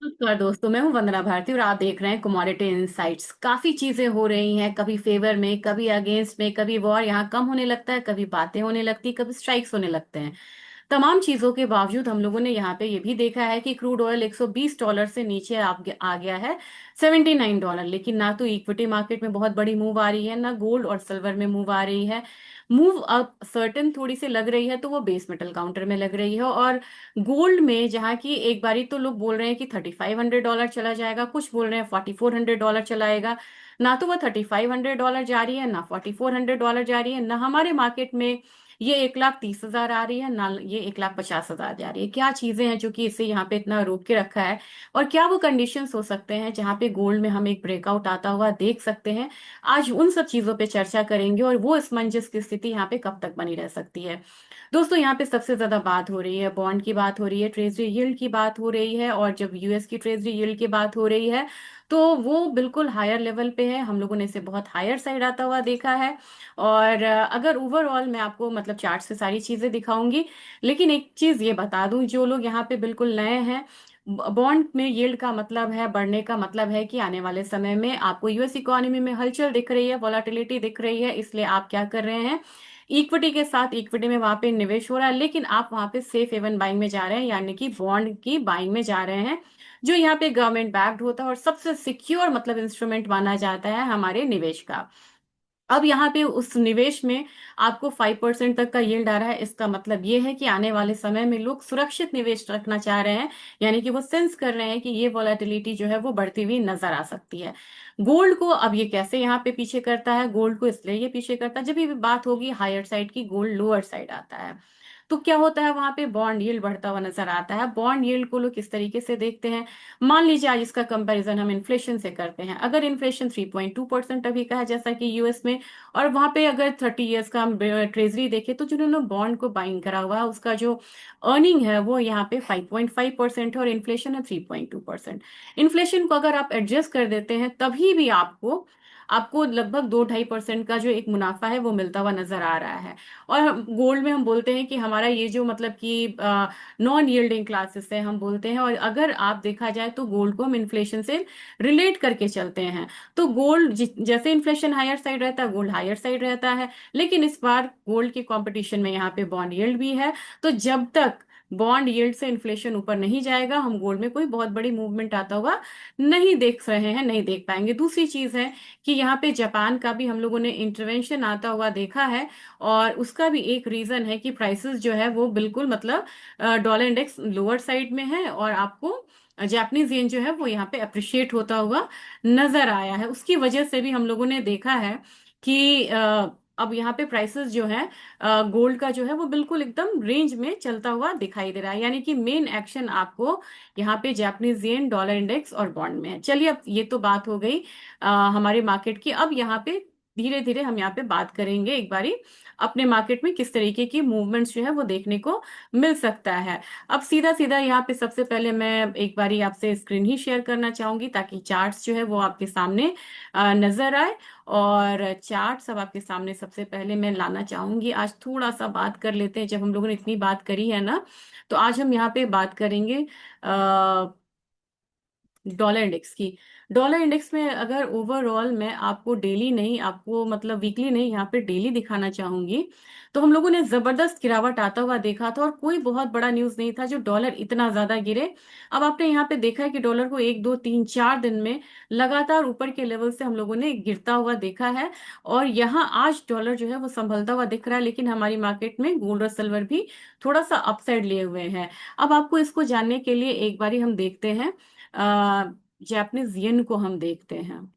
नमस्कार दोस्तों, मैं हूं वंदना भारती और आप देख रहे हैं कमोडिटी इनसाइट्स। काफी चीजें हो रही हैं, कभी फेवर में, कभी अगेंस्ट में, कभी वॉर यहाँ कम होने लगता है, कभी बातें होने लगती, कभी स्ट्राइक्स होने लगते हैं। तमाम चीजों के बावजूद हम लोगों ने यहाँ पे ये भी देखा है कि क्रूड ऑयल $120 से नीचे आ गया है $79। लेकिन ना तो इक्विटी मार्केट में बहुत बड़ी मूव आ रही है, ना गोल्ड और सिल्वर में मूव आ रही है। मूव अब सर्टेन थोड़ी सी लग रही है तो वो बेस मेटल काउंटर में लग रही है। और गोल्ड में जहाँ की एक बारी तो लोग बोल रहे हैं कि $3500 चला जाएगा, कुछ बोल रहे हैं $4400 चलाएगा। ना तो वह $3500 जा रही है, ना $4400 जा रही है, ना हमारे मार्केट में ये 1,30,000 आ रही है, ना ये 1,50,000 जा रही है। क्या चीजें हैं जो कि इसे यहाँ पे इतना रोक के रखा है? और क्या वो कंडीशंस हो सकते हैं जहाँ पे गोल्ड में हम एक ब्रेकआउट आता हुआ देख सकते हैं? आज उन सब चीजों पे चर्चा करेंगे और वो असमंजस की स्थिति यहाँ पे कब तक बनी रह सकती है। दोस्तों, यहाँ पे सबसे ज्यादा बात हो रही है बॉन्ड की, बात हो रही है ट्रेजरी यील्ड की, बात हो रही है। और जब यूएस की ट्रेजरी यील्ड की बात हो रही है तो वो बिल्कुल हायर लेवल पे है। हम लोगों ने इसे बहुत हायर साइड आता हुआ देखा है। और अगर ओवरऑल मैं आपको मतलब चार्ट से सारी चीजें दिखाऊंगी, लेकिन एक चीज ये बता दूं, जो लोग यहाँ पे बिल्कुल नए हैं, बॉन्ड में यील्ड का मतलब है बढ़ने का मतलब है कि आने वाले समय में आपको यूएस इकोनॉमी में हलचल दिख रही है, वॉलाटिलिटी दिख रही है, इसलिए आप क्या कर रहे हैं, इक्विटी के साथ इक्विटी में वहां पे निवेश हो रहा है, लेकिन आप वहां पे सेफ हेवन बाइंग में जा रहे हैं, यानी कि बॉन्ड की बाइंग में जा रहे हैं, जो यहाँ पे गवर्नमेंट बैक्ड होता है और सबसे सिक्योर मतलब इंस्ट्रूमेंट माना जाता है हमारे निवेश का। अब यहाँ पे उस निवेश में आपको 5% तक का यील्ड आ रहा है। इसका मतलब ये है कि आने वाले समय में लोग सुरक्षित निवेश रखना चाह रहे हैं, यानी कि वो सेंस कर रहे हैं कि ये वॉलेटिलिटी जो है वो बढ़ती हुई नजर आ सकती है। गोल्ड को अब ये कैसे यहाँ पे पीछे करता है? गोल्ड को इसलिए ये पीछे करता है, जब भी बात होगी हायर साइड की, गोल्ड लोअर साइड आता है। तो क्या होता है, वहां पे बॉन्ड यील्ड बढ़ता हुआ नजर आता है। बॉन्ड यील्ड को लोग किस तरीके से देखते हैं? मान लीजिए आज इसका कंपैरिजन हम इन्फ्लेशन से करते हैं। अगर इन्फ्लेशन 3.2% अभी का है जैसा कि यूएस में, और वहां पे अगर 30 ईयर्स का हम ट्रेजरी देखे तो जिन्होंने बॉन्ड को बाइंग करा हुआ है उसका जो अर्निंग है वो यहाँ पे 5.5% है और इन्फ्लेशन है 3.2%। इन्फ्लेशन को अगर आप एडजस्ट कर देते हैं तभी भी आपको आपको लगभग 2-2.5% का जो एक मुनाफा है वो मिलता हुआ नजर आ रहा है। और गोल्ड में हम बोलते हैं कि हमारा ये जो मतलब कि नॉन यील्डिंग क्लासेस है हम बोलते हैं, और अगर आप देखा जाए तो गोल्ड को हम इन्फ्लेशन से रिलेट करके चलते हैं। तो गोल्ड जैसे इन्फ्लेशन हायर साइड रहता है, गोल्ड हायर साइड रहता है। लेकिन इस बार गोल्ड के कंपटीशन में यहाँ पे बॉन्ड यील्ड भी है। तो जब तक बॉन्ड यील्ड से इन्फ्लेशन ऊपर नहीं जाएगा, हम गोल्ड में कोई बहुत बड़ी मूवमेंट आता हुआ नहीं देख रहे हैं, नहीं देख पाएंगे। दूसरी चीज है कि यहाँ पे जापान का भी हम लोगों ने इंटरवेंशन आता हुआ देखा है। और उसका भी एक रीजन है कि प्राइसेस जो है वो बिल्कुल मतलब डॉलर इंडेक्स लोअर साइड में है, और आपको जापानीज येन जो है वो यहाँ पे अप्रिशिएट होता हुआ नजर आया है। उसकी वजह से भी हम लोगों ने देखा है कि अब यहाँ पे प्राइसेस जो है गोल्ड का जो है वो बिल्कुल एकदम रेंज में चलता हुआ दिखाई दे रहा है, यानी कि मेन एक्शन आपको यहाँ पे जापानीज येन, डॉलर इंडेक्स और बॉन्ड में है। चलिए, अब ये तो बात हो गई हमारे मार्केट की। अब यहाँ पे धीरे धीरे हम यहाँ पे बात करेंगे एक बारी अपने मार्केट में किस तरीके की मूवमेंट्स जो है वो देखने को मिल सकता है। अब सीधा सीधा यहाँ पे सबसे पहले मैं एक बारी आपसे स्क्रीन ही शेयर करना चाहूंगी ताकि चार्ट्स जो है वो आपके सामने नजर आए। और चार्ट्स अब आपके सामने सबसे पहले मैं लाना चाहूंगी। आज थोड़ा सा बात कर लेते हैं, जब हम लोगों ने इतनी बात करी है ना, तो आज हम यहाँ पे बात करेंगे डॉलर इंडेक्स की। डॉलर इंडेक्स में अगर ओवरऑल मैं आपको डेली नहीं, आपको मतलब वीकली नहीं, यहाँ पे डेली दिखाना चाहूंगी, तो हम लोगों ने जबरदस्त गिरावट आता हुआ देखा था और कोई बहुत बड़ा न्यूज नहीं था जो डॉलर इतना ज्यादा गिरे। अब आपने यहाँ पे देखा है कि डॉलर को 1 2 3 4 दिन में लगातार ऊपर के लेवल से हम लोगों ने गिरता हुआ देखा है। और यहाँ आज डॉलर जो है वो संभलता हुआ दिख रहा है, लेकिन हमारी मार्केट में गोल्ड और सिल्वर भी थोड़ा सा अपसाइड लिए हुए हैं। अब आपको इसको जानने के लिए एक बारी हम देखते हैं, जापानीज येन को हम देखते हैं।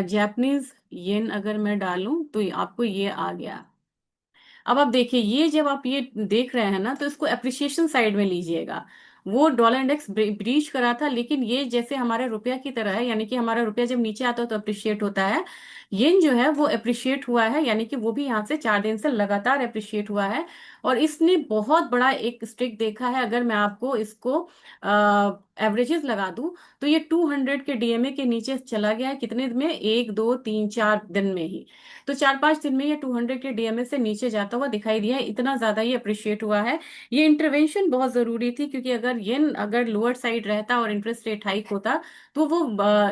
जापानीज येन अगर मैं डालूं तो आपको ये आ गया। अब आप देखिए, ये जब आप ये देख रहे हैं ना तो इसको एप्रिसिएशन साइड में लीजिएगा। वो डॉलर इंडेक्स ब्रीच करा था, लेकिन ये जैसे हमारे रुपया की तरह है, यानी कि हमारा रुपया जब नीचे आता है तो अप्रिशिएट होता है। येन जो है वो अप्रिशिएट हुआ है, यानी कि वो भी यहाँ से 4 दिन से लगातार अप्रिशिएट हुआ है। और इसने बहुत बड़ा एक स्ट्रिक देखा है। अगर मैं आपको इसको एवरेजेस लगा दूं तो ये 200 के डीएमए के नीचे चला गया है कितने दिन में, 1 2 3 4 दिन में ही। तो 4 5 दिन में ये 200 के डीएमए से नीचे जाता हुआ दिखाई दिया है, इतना ज्यादा ये अप्रिशिएट हुआ है। ये इंटरवेंशन बहुत जरूरी थी, क्योंकि अगर लोअर साइड रहता और इंटरेस्ट रेट हाइक होता तो वो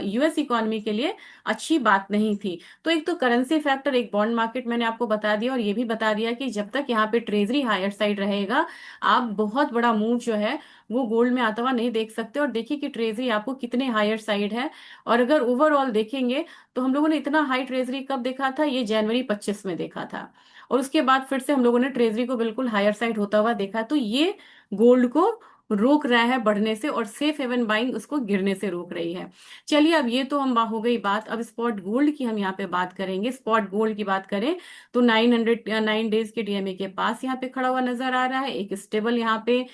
यूएस इकोनॉमी के लिए अच्छी बात नहीं थी। तो एक तो करेंसी फैक्टर, एक बॉन्ड मार्केट मैंने आपको बता दिया, और ये भी बता दिया कि जब तक यहाँ पे ट्रेजरी हायर साइड रहेगा, आप बहुत बड़ा मूव जो है वो गोल्ड में आता हुआ नहीं देख सकते। और देखिए कि ट्रेजरी आपको कितने हायर साइड है। और अगर ओवरऑल देखेंगे तो हम लोगों ने इतना हाई ट्रेजरी कब देखा था, ये जनवरी 25 में देखा था। और उसके बाद फिर से हम लोगों ने ट्रेजरी को बिल्कुल हायर साइड होता हुआ देखा। तो ये गोल्ड को रोक रहा है बढ़ने से, और सेफ हेवन बाइंग उसको गिरने से रोक रही है। चलिए, अब ये तो हम हो गई बात। अब स्पॉट गोल्ड की हम यहाँ पे बात करेंगे। स्पॉट गोल्ड की बात करें तो 909 डेज के डीएमए के पास यहाँ पे खड़ा हुआ नजर आ रहा है, एक स्टेबल यहाँ पे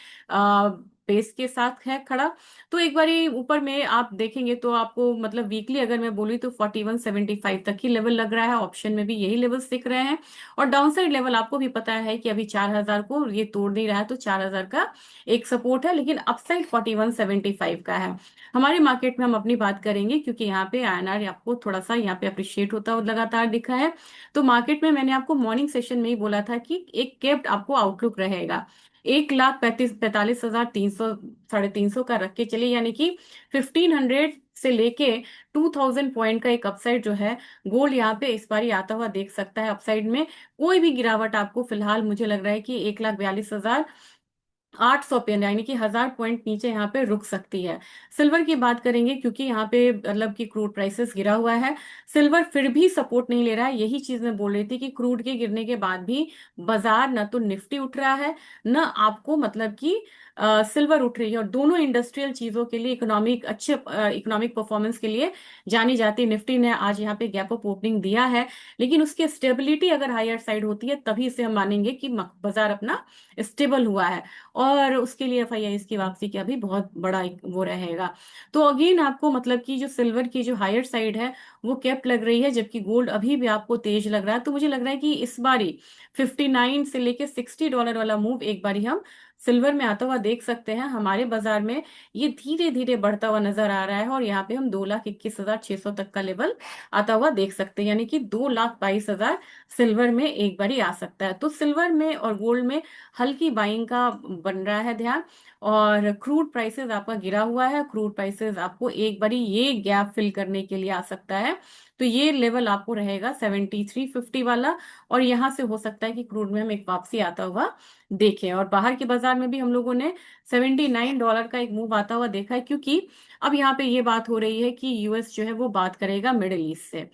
बेस के साथ है खड़ा। तो एक बार ऊपर में आप देखेंगे तो आपको मतलब वीकली अगर मैं बोली तो 4175 तक ही लेवल लग रहा है, ऑप्शन में भी यही लेवल्स दिख रहे हैं। और डाउनसाइड लेवल आपको भी पता है कि अभी 4000 को ये तोड़ नहीं रहा है, तो 4000 का एक सपोर्ट है, लेकिन अपसाइड 4175 का है। हमारे मार्केट में हम अपनी बात करेंगे, क्योंकि यहाँ पे आईएनआर आपको थोड़ा सा यहाँ पे अप्रिशिएट होता हुआ लगातार दिखा है। तो मार्केट में मैंने आपको मॉर्निंग सेशन में ही बोला था कि एक केप्ट आपको आउटलुक रहेगा। 1,35,45,300 350 का रख के चलिए, यानी कि 1500 से लेके 2000 पॉइंट का एक अपसाइड जो है गोल्ड यहाँ पे इस बार आता हुआ देख सकता है। अपसाइड में कोई भी गिरावट आपको फिलहाल मुझे लग रहा है कि 1,42,800 पे, यानी कि 1000 पॉइंट नीचे यहाँ पे रुक सकती है। सिल्वर की बात करेंगे, क्योंकि यहाँ पे मतलब कि क्रूड प्राइसेस गिरा हुआ है, सिल्वर फिर भी सपोर्ट नहीं ले रहा है। यही चीज मैं बोल रही थी कि क्रूड के गिरने के बाद भी बाजार न तो निफ्टी उठ रहा है, न आपको मतलब कि सिल्वर उठ रही है। और दोनों इंडस्ट्रियल चीजों के लिए, अच्छे इकोनॉमिक परफॉर्मेंस के लिए जानी जाती निफ्टी ने आज यहाँ पे गैप अप ओपनिंग दिया है। लेकिन उसकी स्टेबिलिटी अगर हायर साइड होती है तभी से हम मानेंगे कि बाजार अपना स्टेबल हुआ है। और उसके लिए एफआईआई की वापसी का भी बहुत बड़ा एक वो रहेगा। तो अगेन आपको मतलब कि जो सिल्वर की जो हायर साइड है वो कैप लग रही है, जबकि गोल्ड अभी भी आपको तेज लग रहा है। तो मुझे लग रहा है कि इस बारी 59 से लेके $60 वाला मूव एक बारी हम सिल्वर में आता हुआ देख सकते हैं। हमारे बाजार में ये धीरे धीरे बढ़ता हुआ नजर आ रहा है, और यहाँ पे हम 2,21,600 तक का लेवल आता हुआ देख सकते हैं, यानी कि 2,22,000 सिल्वर में एक बारी आ सकता है। तो सिल्वर में और गोल्ड में हल्की बाइंग का बन रहा है ध्यान। और क्रूड प्राइसेस आपका गिरा हुआ है, क्रूड प्राइसेस आपको एक बारी ये गैप फिल करने के लिए आ सकता है। तो ये लेवल आपको रहेगा 7350 वाला, और यहां से हो सकता है कि क्रूड में हम एक वापसी आता हुआ देखें। और बाहर के बाजार में भी हम लोगों ने $79 का एक मूव आता हुआ देखा है, क्योंकि अब यहाँ पे ये बात हो रही है कि यूएस जो है वो बात करेगा मिडिल ईस्ट से।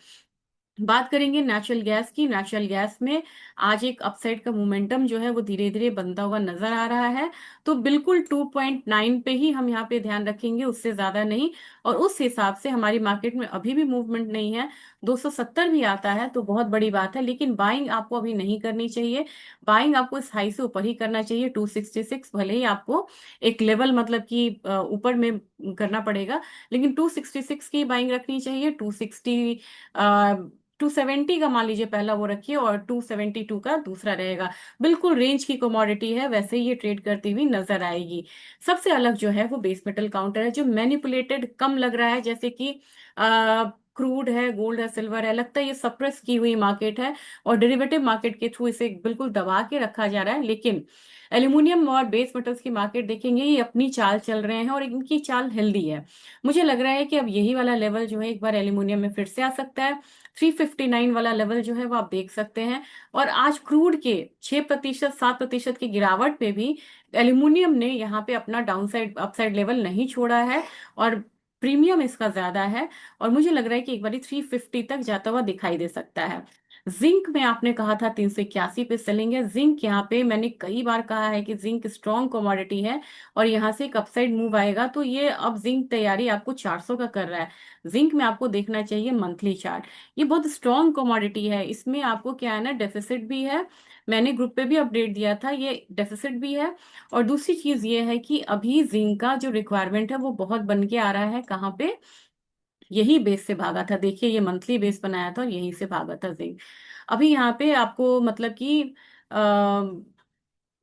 बात करेंगे नेचुरल गैस की। नेचुरल गैस में आज एक अपसाइड का मोमेंटम जो है वो धीरे धीरे बनता हुआ नजर आ रहा है। तो बिल्कुल 2.9 पे ही हम यहाँ पे ध्यान रखेंगे, उससे ज्यादा नहीं। और उस हिसाब से हमारी मार्केट में अभी भी मूवमेंट नहीं है। 270 भी आता है तो बहुत बड़ी बात है, लेकिन बाइंग आपको अभी नहीं करनी चाहिए। बाइंग आपको इस हाई से ऊपर ही करना चाहिए, 266 भले ही आपको एक लेवल मतलब कि ऊपर में करना पड़ेगा, लेकिन 266 की बाइंग रखनी चाहिए। 270 का मान लीजिए पहला वो रखिए, और 272 का दूसरा रहेगा। बिल्कुल रेंज की कमोडिटी है, वैसे ही ये ट्रेड करती हुई नजर आएगी। सबसे अलग जो है वो बेस मेटल काउंटर है, जो मैनिपुलेटेड कम लग रहा है, जैसे कि क्रूड है, गोल्ड है, सिल्वर है, लगता है ये सप्रेस की हुई मार्केट है, और डेरिवेटिव मार्केट के थ्रू इसे बिल्कुल दबा के रखा जा रहा है। लेकिन एल्यूमिनियम और बेस मेटल्स की मार्केट देखेंगे, ये अपनी चाल चल रहे हैं, और इनकी चाल हेल्दी है। मुझे लग रहा है कि अब यही वाला लेवल जो है एक बार एल्यूमिनियम में फिर से आ सकता है। 359 वाला लेवल जो है वो आप देख सकते हैं। और आज क्रूड के 6% 7% की गिरावट पे भी एल्यूमिनियम ने यहाँ पे अपना डाउनसाइड अपसाइड लेवल नहीं छोड़ा है, और प्रीमियम इसका ज्यादा है। और मुझे लग रहा है कि एक बार 350 तक जाता हुआ दिखाई दे सकता है। जिंक में आपने कहा था 381 पे सेलिंग है। जिंक यहाँ पे मैंने कई बार कहा है कि जिंक स्ट्रॉन्ग कमोडिटी है, और यहाँ से एक अपसाइड मूव आएगा। तो ये अब जिंक तैयारी आपको 400 का कर रहा है। जिंक में आपको देखना चाहिए मंथली चार्ट। ये बहुत स्ट्रॉन्ग कमोडिटी है, इसमें आपको क्या है ना, डेफिसिट भी है। मैंने ग्रुप पे भी अपडेट दिया था, ये डेफिसिट भी है। और दूसरी चीज ये है कि अभी जिंक का जो रिक्वायरमेंट है वो बहुत बन के आ रहा है, कहाँ पे, यही बेस से भागा था। देखिए ये मंथली बेस बनाया था और यहीं से भागा था जिंक। अभी यहाँ पे आपको मतलब कि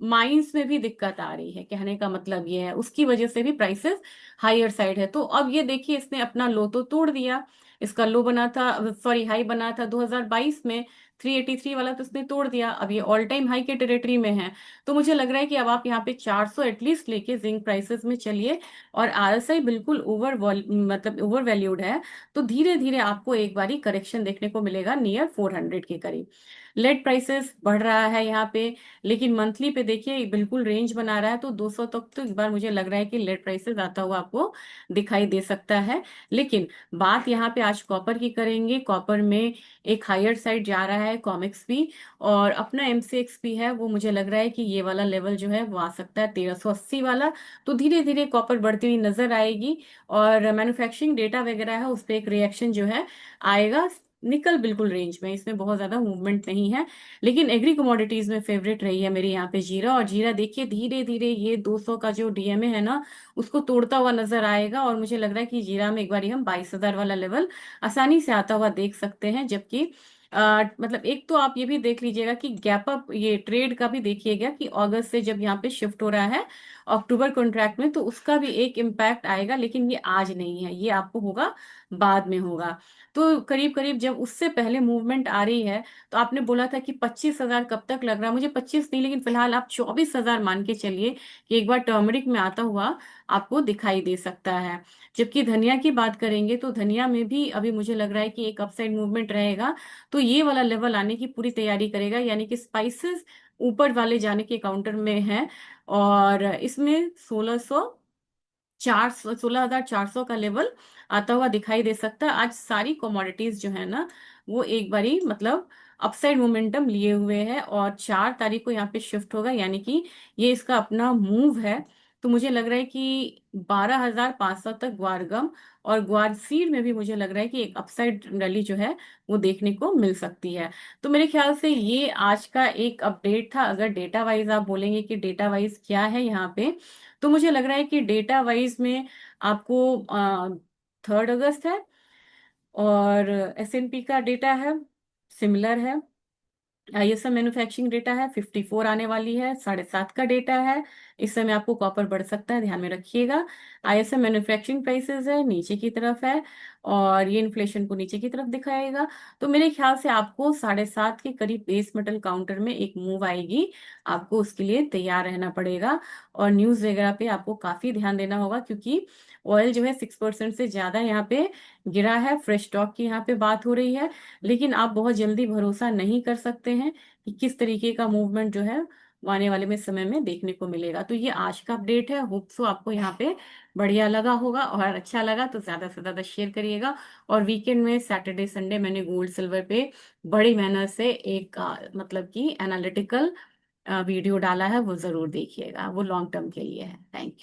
माइंस में भी दिक्कत आ रही है, कहने का मतलब ये है, उसकी वजह से भी प्राइसेस हायर साइड है। तो अब ये देखिए, इसने अपना लो तो तोड़ दिया। इसका लो बना था, सॉरी हाई बना था 2022 में 383 वाला, तो इसने तोड़ दिया। अब ये ऑल टाइम हाई के टेरिटरी में है। तो मुझे लग रहा है कि अब आप यहाँ पे 400 एटलीस्ट लेके जिंक प्राइसेस में चलिए। और आरएसआई बिल्कुल मतलब ओवर वैल्यूड है। तो धीरे धीरे आपको एक बारी करेक्शन देखने को मिलेगा नियर 400 के करीब। लेड प्राइसेस बढ़ रहा है यहाँ पे, लेकिन मंथली पे देखिए बिल्कुल रेंज बना रहा है। तो 200 तक तो इस बार मुझे लग रहा है कि लेड प्राइसेस आता हुआ आपको दिखाई दे सकता है। लेकिन बात यहाँ पे आज कॉपर की करेंगे। कॉपर में एक हायर साइड जा रहा है कॉमेक्स भी, और अपना एमसीएक्स भी है। वो मुझे लग रहा है कि ये वाला लेवल जो है वो आ सकता है 1380 वाला। तो धीरे धीरे कॉपर बढ़ती हुई नजर आएगी। और मैन्युफैक्चरिंग डेटा वगैरह है, उस पर एक रिएक्शन जो है आएगा। निकल बिल्कुल रेंज में, इसमें बहुत ज्यादा मूवमेंट नहीं है। लेकिन एग्री कमोडिटीज में फेवरेट रही है मेरी यहाँ पे जीरा। और जीरा देखिए धीरे धीरे ये 200 का जो डीएमए है ना, उसको तोड़ता हुआ नजर आएगा। और मुझे लग रहा है कि जीरा में एक बार हम 22,000 वाला लेवल आसानी से आता हुआ देख सकते हैं। जबकि मतलब एक तो आप ये भी देख लीजिएगा कि गैप अप ये ट्रेड का भी देखिएगा कि अगस्त से जब यहाँ पे शिफ्ट हो रहा है अक्टूबर कॉन्ट्रैक्ट में, तो उसका भी एक इम्पैक्ट आएगा। लेकिन ये आज नहीं है, ये आपको होगा बाद में होगा। तो करीब करीब जब उससे पहले मूवमेंट आ रही है, तो आपने बोला था कि 25,000 कब तक लग रहा है, मुझे 25 नहीं, लेकिन फिलहाल आप 24,000 मान के चलिए कि एक बार टर्मरिक में आता हुआ आपको दिखाई दे सकता है। जबकि धनिया की बात करेंगे तो धनिया में भी अभी मुझे लग रहा है कि एक अपसाइड मूवमेंट रहेगा। तो ये वाला लेवल आने की पूरी तैयारी करेगा, यानी कि स्पाइसेस ऊपर वाले जाने के काउंटर में है। और इसमें 16,400 का लेवल आता हुआ दिखाई दे सकता है। आज सारी कमोडिटीज जो है ना, वो एक बारी मतलब अपसाइड मोमेंटम लिए हुए हैं। और 4 तारीख को यहाँ पे शिफ्ट होगा, यानी कि ये इसका अपना मूव है। तो मुझे लग रहा है कि 12,500 तक ग्वारगम और ग्वारसीड में भी मुझे लग रहा है कि एक अपसाइड रैली जो है वो देखने को मिल सकती है। तो मेरे ख्याल से ये आज का एक अपडेट था। अगर डेटा वाइज आप बोलेंगे कि डेटा वाइज क्या है यहाँ पे, तो मुझे लग रहा है कि डेटा वाइज में आपको 3 अगस्त है, और एसएनपी का डेटा है, सिमिलर है। आईएसएम मैन्युफैक्चरिंग डेटा है 54 आने वाली है, 7.5 का डेटा है। इस समय आपको कॉपर बढ़ सकता है, ध्यान में रखिएगा। आईएसएम मैन्युफैक्चरिंग प्राइसेस है, नीचे की तरफ है। और ये इन्फ्लेशन को नीचे की तरफ दिखाएगा। तो मेरे ख्याल से आपको 7.5 के करीब बेस मेटल काउंटर में एक मूव आएगी। आपको उसके लिए तैयार रहना पड़ेगा। और न्यूज वगैरह पे आपको काफी ध्यान देना होगा, क्योंकि ऑयल जो है 6% से ज्यादा यहाँ पे गिरा है। फ्रेश स्टॉक की यहाँ पे बात हो रही है। लेकिन आप बहुत जल्दी भरोसा नहीं कर सकते हैं कि किस तरीके का मूवमेंट जो है वो आने वाले में समय में देखने को मिलेगा। तो ये आज का अपडेट है। होप सो आपको यहाँ पे बढ़िया लगा होगा, और अच्छा लगा तो ज्यादा से ज्यादा शेयर करिएगा। और वीकेंड में सैटरडे संडे मैंने गोल्ड सिल्वर पे बड़ी मेहनत से एक मतलब कि एनालिटिकल वीडियो डाला है, वो जरूर देखिएगा, वो लॉन्ग टर्म के लिए है। Thank you.